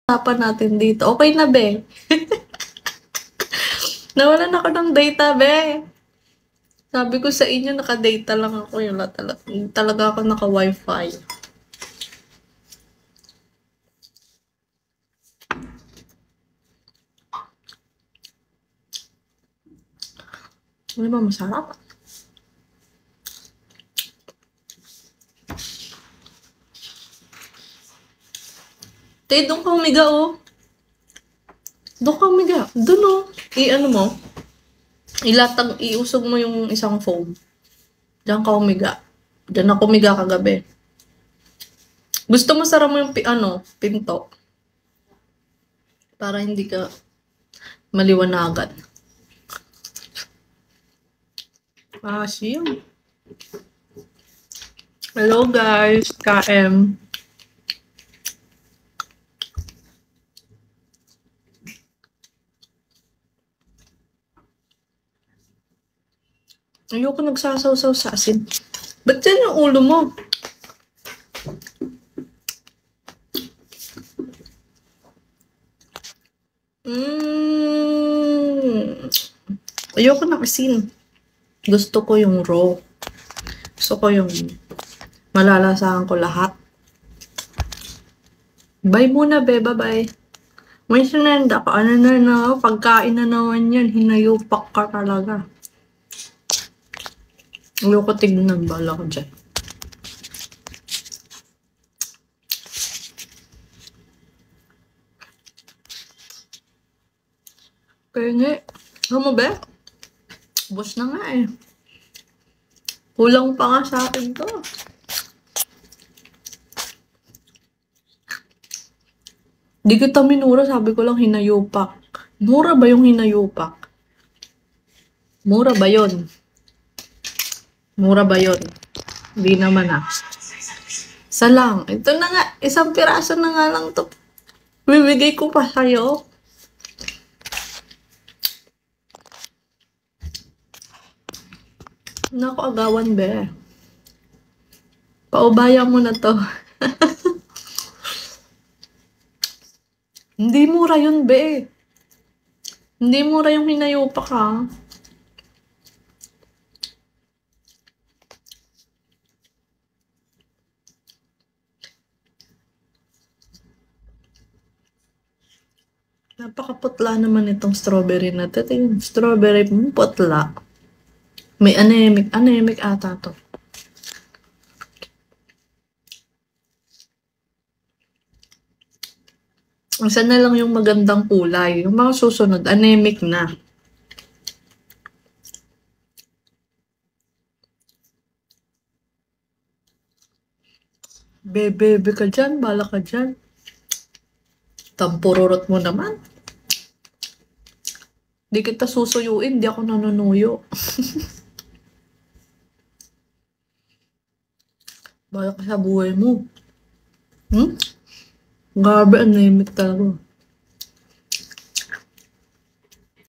Usapan natin dito. Okay na, be. Nawalan ako ng data, be. Sabi ko sa inyo, naka-data lang ako. Yun, talaga ako naka-wifi. Ano ba masarap? Te, doon ka humiga, oh. Doon ka humiga. Doon, oh. I-ano mo. Iusog mo yung isang foam. Diyan ka humiga. Diyan ako humiga kagabi. Gusto mo sara mo yung pinto. Para hindi ka maliwanagan. Siyam. Hello guys, KM. Ayoko nagsasaw-saw sa asin. Ba't yan yung ulo mo? Ayoko ng asin. Gusto ko yung raw. Gusto ko yung malalasahan ko lahat. Bye muna, be. Bye-bye. May sinenda ko. Ano na, pagkain na naman yan. Hinayupak ka talaga. Ayoko tignan. Bala ko dyan. Kaya nga, ano mo ba? Bus na nga eh. Kulang pa nga sa akin to. Di kita minura, sabi ko lang hinayupak. Mura ba yung hinayupak? Mura ba yun? Mura ba yun? Hindi naman ah. Isa lang. Ito na nga, isang piraso na nga lang to. Bibigay ko pa sa'yo. Naku, agawan, be. Paubayan mo na to. Hindi mura yun, be. Hindi mura yung hinayupak, ha. Napakaputla naman itong strawberry na to. Yung strawberry putla. May anemic ata to. Isa na lang yung magandang kulay. Yung mga susunod, anemic na. Bebe ka dyan, bala ka dyan. Tampururot mo naman. Di kita susuyuin, di ako nanunuyo. Bala ka sa buhay mo. Grabe, anemic talaga.